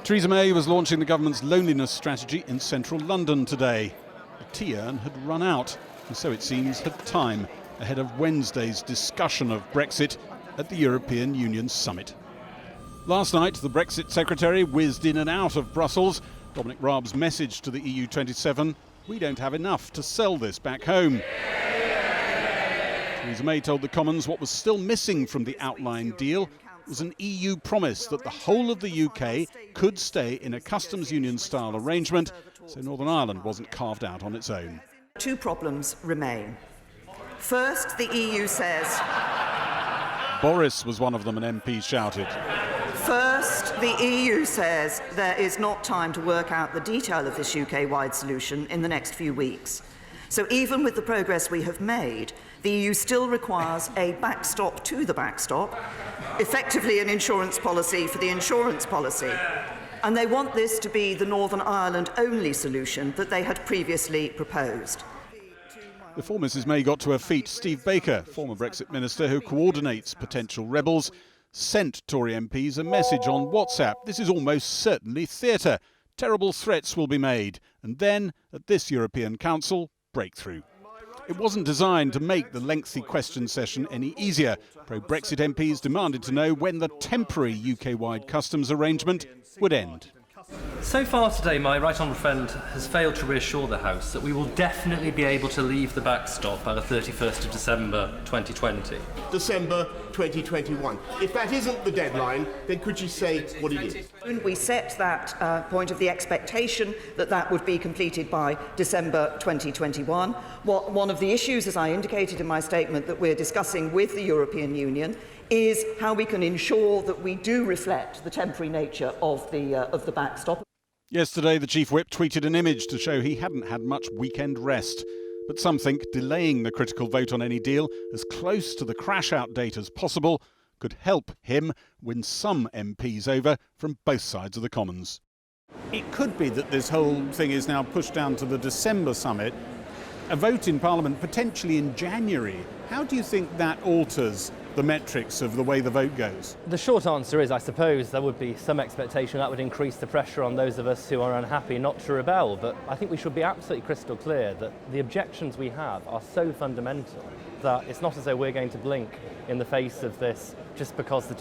Theresa May was launching the government's loneliness strategy in central London today. The tea urn had run out, and so it seems had time ahead of Wednesday's discussion of Brexit at the European Union summit. Last night, the Brexit secretary whizzed in and out of Brussels. Dominic Raab's message to the EU27: we don't have enough to sell this back home. Theresa May told the Commons what was still missing from the outline deal was an EU promise that the whole of the UK could stay in a customs union-style arrangement, so Northern Ireland wasn't carved out on its own. Two problems remain. First, the EU says... Boris was one of them, an MP shouted. First, the EU says there is not time to work out the detail of this UK-wide solution in the next few weeks. So even with the progress we have made, the EU still requires a backstop to the backstop, effectively an insurance policy for the insurance policy. And they want this to be the Northern Ireland-only solution that they had previously proposed. Before Mrs May got to her feet, Steve Baker, former Brexit minister who coordinates potential rebels, sent Tory MPs a message on WhatsApp. This is almost certainly theatre. Terrible threats will be made. And then, at this European Council, breakthrough. It wasn't designed to make the lengthy question session any easier. Pro-Brexit MPs demanded to know when the temporary UK-wide customs arrangement would end. So far today, my right honourable friend has failed to reassure the House that we will definitely be able to leave the backstop by the 31st of December 2020. December 2021. If that isn't the deadline, then could you say what it is? We set that point of the expectation that that would be completed by December 2021. One of the issues, as I indicated in my statement, that we're discussing with the European Union is how we can ensure that we do reflect the temporary nature of the backstop. Yesterday, the Chief Whip tweeted an image to show he hadn't had much weekend rest. But some think delaying the critical vote on any deal as close to the crash-out date as possible could help him win some MPs over from both sides of the Commons. It could be that this whole thing is now pushed down to the December summit, a vote in Parliament potentially in January. How do you think that alters the metrics of the way the vote goes? The short answer is, I suppose, there would be some expectation that would increase the pressure on those of us who are unhappy not to rebel. But I think we should be absolutely crystal clear that the objections we have are so fundamental that it's not as though we're going to blink in the face of this just because the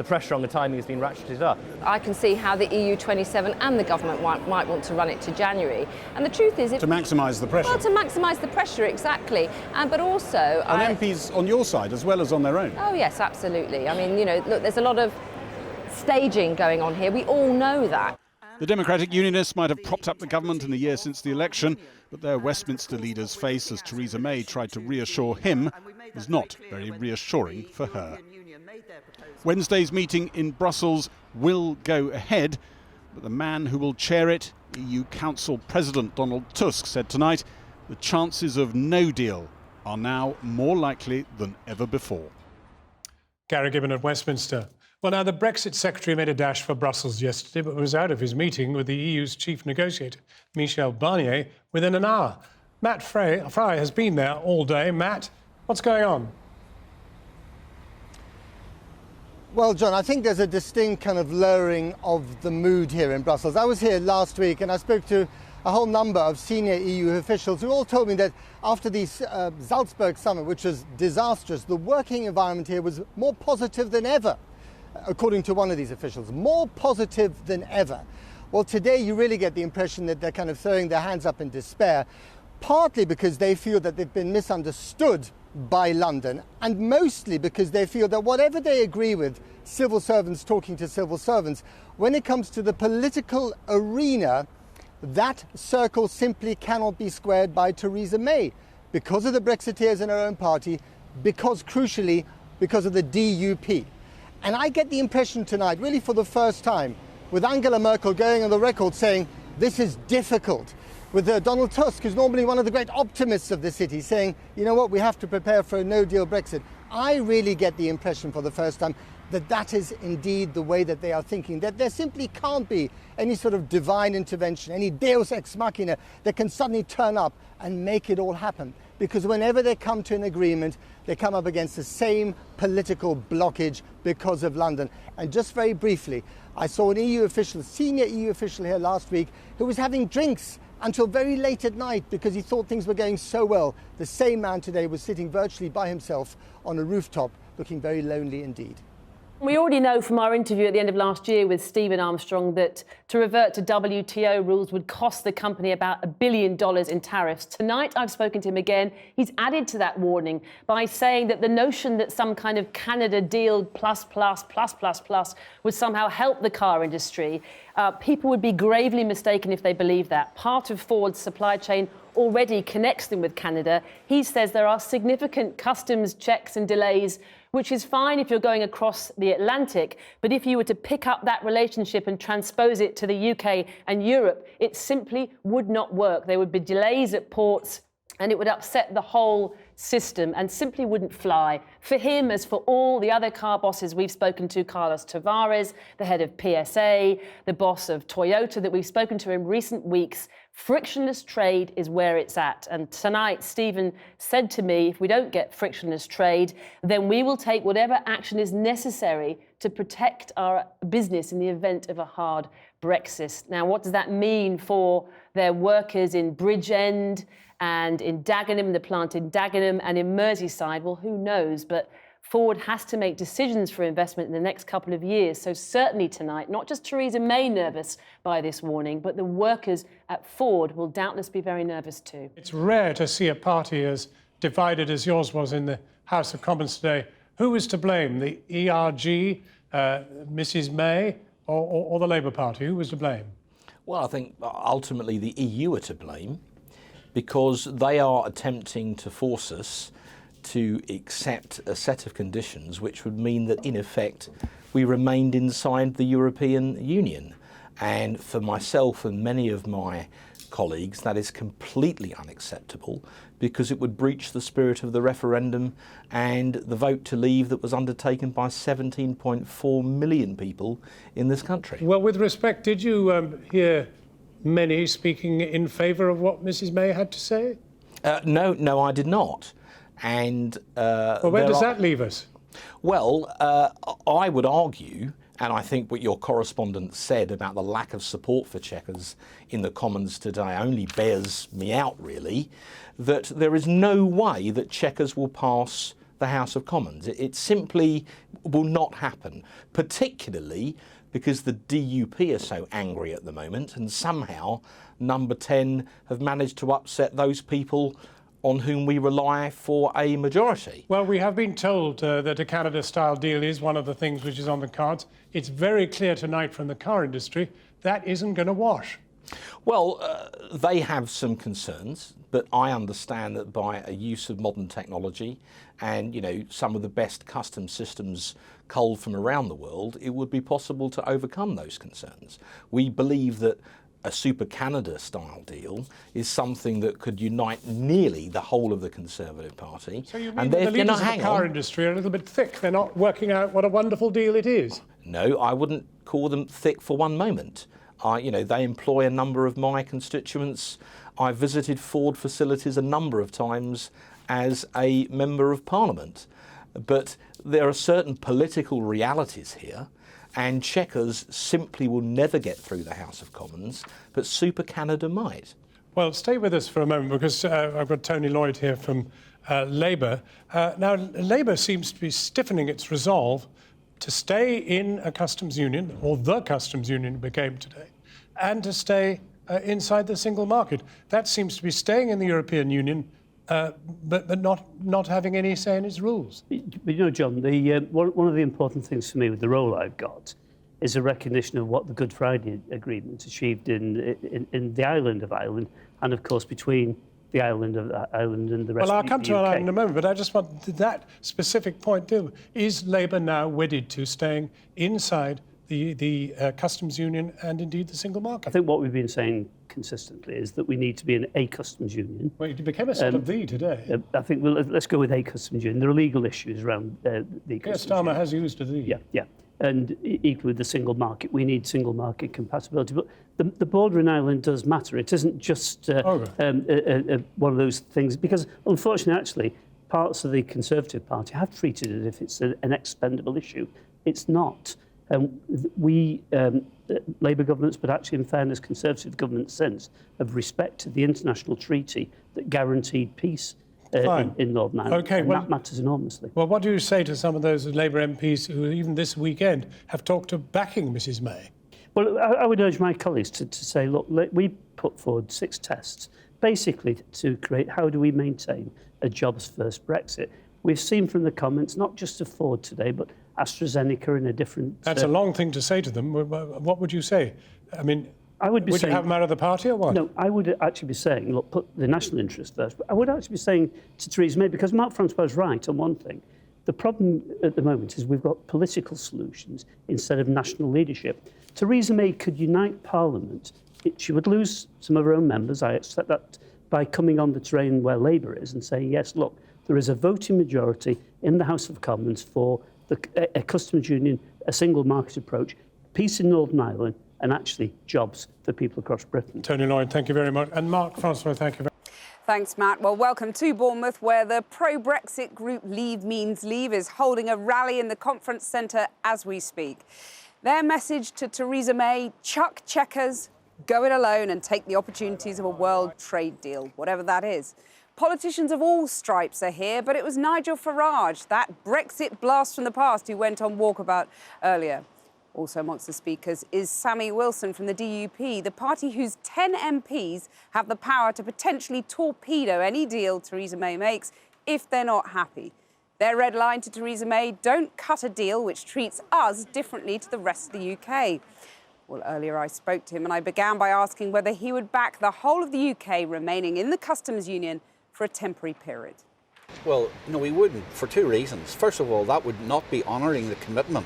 pressure on the timing has been ratcheted up. I can see how the EU27 and the government might want to run it to January. And the truth is... To maximise the pressure? Well, to maximise the pressure, exactly. But also... On MPs on your side as well as on their own? Oh, yes, absolutely. I mean, you know, look, there's a lot of staging going on here. We all know that. The Democratic Unionists might have propped up the government in the year since the election, but their Westminster leader's face as Theresa May tried to reassure him was not very reassuring for her. Wednesday's meeting in Brussels will go ahead, but the man who will chair it, EU Council President Donald Tusk, said tonight the chances of no deal are now more likely than ever before. Gary Gibbon at Westminster. Well, now, the Brexit Secretary made a dash for Brussels yesterday, but was out of his meeting with the EU's chief negotiator, Michel Barnier, within an hour. Matt Fry has been there all day. Matt, what's going on? Well, John, I think there's a distinct kind of lowering of the mood here in Brussels. I was here last week and I spoke to a whole number of senior EU officials who all told me that after the Salzburg summit, which was disastrous, the working environment here was more positive than ever, according to one of these officials, more positive than ever. Well, today you really get the impression that they're kind of throwing their hands up in despair, partly because they feel that they've been misunderstood by London, and mostly because they feel that whatever they agree with civil servants talking to civil servants, when it comes to the political arena, that circle simply cannot be squared by Theresa May because of the Brexiteers in her own party, because, crucially, because of the DUP. And I get the impression tonight, really for the first time, with Angela Merkel going on the record saying this is difficult, with Donald Tusk, who's normally one of the great optimists of the city, saying, you know what, we have to prepare for a no-deal Brexit. I really get the impression for the first time that is indeed the way that they are thinking, that there simply can't be any sort of divine intervention, any deus ex machina that can suddenly turn up and make it all happen. Because whenever they come to an agreement, they come up against the same political blockage because of London. And just very briefly, I saw an EU official, senior EU official here last week, who was having drinks until very late at night because he thought things were going so well. The same man today was sitting virtually by himself on a rooftop, looking very lonely indeed. We already know from our interview at the end of last year with Stephen Armstrong that to revert to WTO rules would cost the company about $1 billion in tariffs. Tonight, I've spoken to him again. He's added to that warning by saying that the notion that some kind of Canada deal plus would somehow help the car industry, people would be gravely mistaken if they believe that. Part of Ford's supply chain already connects them with Canada. He says there are significant customs checks and delays, which is fine if you're going across the Atlantic, but if you were to pick up that relationship and transpose it to the UK and Europe, it simply would not work. There would be delays at ports and it would upset the whole system and simply wouldn't fly. For him, as for all the other car bosses we've spoken to, Carlos Tavares, the head of PSA, the boss of Toyota that we've spoken to in recent weeks, frictionless trade is where it's at. And tonight, Stephen said to me, if we don't get frictionless trade, then we will take whatever action is necessary to protect our business in the event of a hard Brexit. Now, what does that mean for their workers in Bridgend and in Dagenham, the plant in Dagenham and in Merseyside? Well, who knows? But Ford has to make decisions for investment in the next couple of years. So certainly tonight, not just Theresa May nervous by this warning, but the workers at Ford will doubtless be very nervous too. It's rare to see a party as divided as yours was in the House of Commons today. Who is to blame, the ERG, Mrs May, or the Labour Party? Who was to blame? Well, I think ultimately the EU are to blame because they are attempting to force us to accept a set of conditions which would mean that, in effect, we remained inside the European Union. And for myself and many of my colleagues, that is completely unacceptable because it would breach the spirit of the referendum and the vote to leave that was undertaken by 17.4 million people in this country. Well, with respect, did you hear many speaking in favour of what Mrs May had to say? No, I did not. And well, where does that leave us? Well, I would argue, and I think what your correspondent said about the lack of support for Chequers in the Commons today only bears me out, really, that there is no way that Chequers will pass the House of Commons. It simply will not happen, particularly because the DUP are so angry at the moment, and somehow Number 10 have managed to upset those people on whom we rely for a majority. Well, we have been told that a Canada-style deal is one of the things which is on the cards. It's very clear tonight from the car industry that isn't going to wash. Well, they have some concerns, but I understand that by a use of modern technology and, you know, some of the best custom systems culled from around the world, it would be possible to overcome those concerns. We believe that a Super Canada style deal is something that could unite nearly the whole of the Conservative Party. So you mean that the leaders of the car industry are a little bit thick? They're not working out what a wonderful deal it is? No, I wouldn't call them thick for one moment. They employ a number of my constituents. I visited Ford facilities a number of times as a Member of Parliament. But there are certain political realities here, and Chequers simply will never get through the House of Commons, but Super Canada might. Well, stay with us for a moment because I've got Tony Lloyd here from Labour. Now, Labour seems to be stiffening its resolve to stay in a customs union, or the customs union it became today, and to stay inside the single market. That seems to be staying in the European Union, but not having any say in its rules. But you know, John, one of the important things for me with the role I've got is a recognition of what the Good Friday Agreement achieved in the island of Ireland, and of course between the island of Ireland and the rest of the UK. Well, I'll come to Ireland in a moment, but I just want that specific point too. Is Labour now wedded to staying inside the customs union and indeed the single market? I think what we've been saying consistently is that we need to be in a customs union. Well, it became a sort of the today. I think let's go with a customs union. There are legal issues around the customs Starmer union. has used a the. Yeah. And equally with the single market, we need single market compatibility. But the border in Ireland does matter. It isn't just one of those things, because unfortunately, actually, parts of the Conservative Party have treated it as if it's an expendable issue. It's not. Labour governments, but actually in fairness, Conservative governments since, have respected the international treaty that guaranteed peace in Northern Ireland. Okay, that matters enormously. Well, what do you say to some of those Labour MPs who even this weekend have talked of backing Mrs May? Well, I would urge my colleagues to say, look, we put forward 6 tests, basically to create how do we maintain a jobs-first Brexit. We've seen from the comments, not just of Ford today, but AstraZeneca in a different... That's a long thing to say to them. What would you say? I mean, would you have them out of the party or what? No, I would actually be saying, look, put the national interest first. But I would actually be saying to Theresa May, because Mark Francois is right on one thing, the problem at the moment is we've got political solutions instead of national leadership. Theresa May could unite Parliament. She would lose some of her own members, I accept that, by coming on the terrain where Labour is and saying, yes, look, there is a voting majority in the House of Commons for a customs union, a single market approach, peace in Northern Ireland, and actually jobs for people across Britain. Tony Lloyd, thank you very much. And Mark Francois, thank you very much. Thanks, Matt. Well, welcome to Bournemouth, where the pro-Brexit group Leave Means Leave is holding a rally in the conference centre as we speak. Their message to Theresa May: chuck Chequers, go it alone and take the opportunities of a world trade deal, whatever that is. Politicians of all stripes are here, but it was Nigel Farage, that Brexit blast from the past, who went on walkabout earlier. Also amongst the speakers is Sammy Wilson from the DUP, the party whose 10 MPs have the power to potentially torpedo any deal Theresa May makes if they're not happy. Their red line to Theresa May: don't cut a deal which treats us differently to the rest of the UK. Well, earlier I spoke to him and I began by asking whether he would back the whole of the UK remaining in the customs union for a temporary period. Well, no, we wouldn't, for 2 reasons. First of all, that would not be honouring the commitment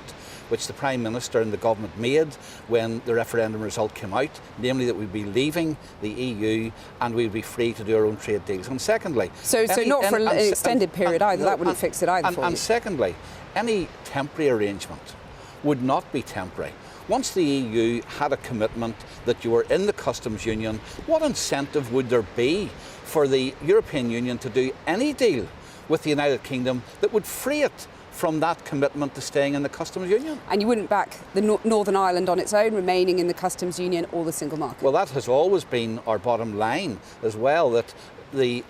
which the Prime Minister and the government made when the referendum result came out, namely that we'd be leaving the EU and we'd be free to do our own trade deals. And secondly... So not for an extended period either, that wouldn't fix it either for you. And secondly, any temporary arrangement would not be temporary. Once the EU had a commitment that you were in the customs union, what incentive would there be for the European Union to do any deal with the United Kingdom that would free it from that commitment to staying in the customs union? And you wouldn't back the Northern Ireland on its own, remaining in the customs union or the single market? Well, that has always been our bottom line as well, that the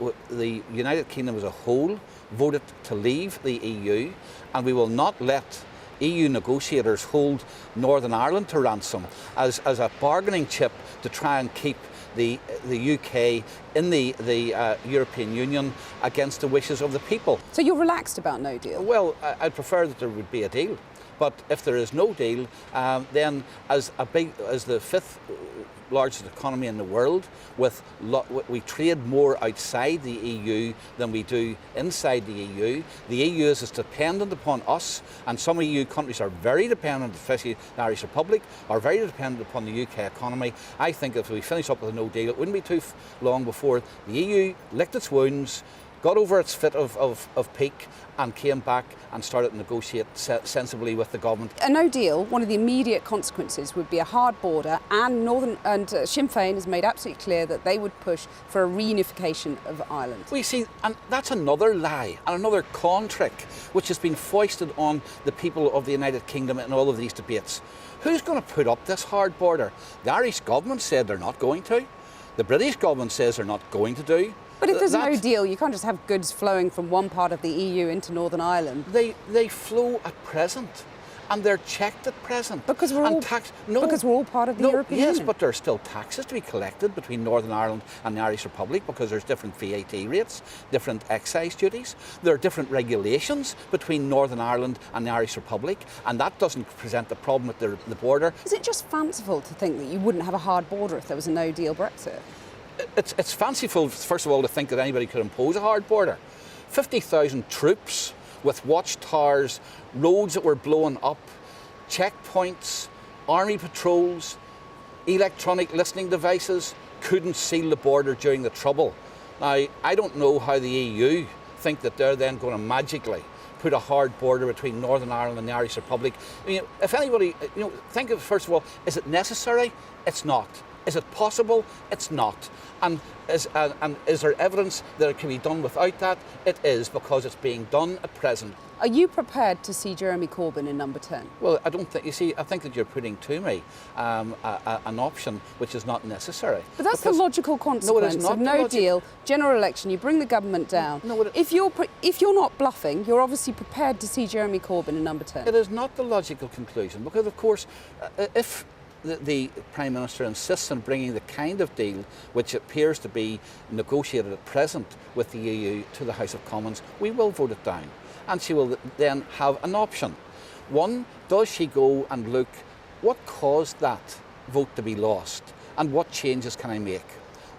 United Kingdom as a whole voted to leave the EU, and we will not let EU negotiators hold Northern Ireland to ransom as a bargaining chip to try and keep the UK in the European Union against the wishes of the people. So you're relaxed about no deal? Well, I'd prefer that there would be a deal. But if there is no deal, then as the 5th largest economy in the world, we trade more outside the EU than we do inside the EU. The EU is as dependent upon us, and some EU countries are very dependent, especially the Irish Republic, are very dependent upon the UK economy. I think if we finish up with a no deal, it wouldn't be too long before the EU licked its wounds, got over its fit of pique, and came back and started to negotiate sensibly with the government. A no deal, one of the immediate consequences would be a hard border, and Sinn Féin has made absolutely clear that they would push for a reunification of Ireland. We see, and that's another lie and another con trick which has been foisted on the people of the United Kingdom in all of these debates. Who's going to put up this hard border? The Irish government said they're not going to. The British government says they're not going to do. But if there's no deal, you can't just have goods flowing from one part of the EU into Northern Ireland. They flow at present, and they're checked at present. Because we're all part of the European Union. Yes, but there are still taxes to be collected between Northern Ireland and the Irish Republic, because there's different VAT rates, different excise duties. There are different regulations between Northern Ireland and the Irish Republic, and that doesn't present a problem at the border. Is it just fanciful to think that you wouldn't have a hard border if there was a no-deal Brexit? It's fanciful, first of all, to think that anybody could impose a hard border. 50,000 troops with watchtowers, roads that were blown up, checkpoints, army patrols, electronic listening devices couldn't seal the border during the Trouble. Now, I don't know how the EU think that they're then going to magically put a hard border between Northern Ireland and the Irish Republic. I mean, if anybody, think of, first of all, is it necessary? It's not. Is it possible? It's not. And is there evidence that it can be done without that? It is, because it's being done at present. Are you prepared to see Jeremy Corbyn in number 10? Well, I don't think, you see, I think that you're putting to me an option which is not necessary. But that's the logical consequence of no deal, general election, you bring the government down. No, if you're not bluffing, you're obviously prepared to see Jeremy Corbyn in number 10. It is not the logical conclusion, because of course, if the Prime Minister insists on bringing the kind of deal which appears to be negotiated at present with the EU to the House of Commons, we will vote it down. And she will then have an option. One, does she go and look what caused that vote to be lost and what changes can I make?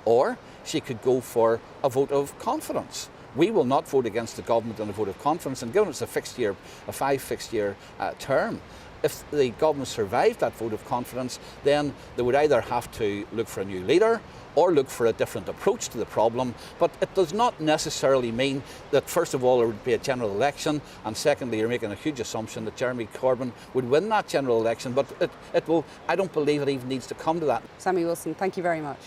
Or she could go for a vote of confidence. We will not vote against the government on a vote of confidence, and given it's a 5 fixed year term, if the government survived that vote of confidence, then they would either have to look for a new leader or look for a different approach to the problem. But it does not necessarily mean that, first of all, there would be a general election, and secondly, you're making a huge assumption that Jeremy Corbyn would win that general election. But it will, I don't believe it even needs to come to that. Sammy Wilson, thank you very much.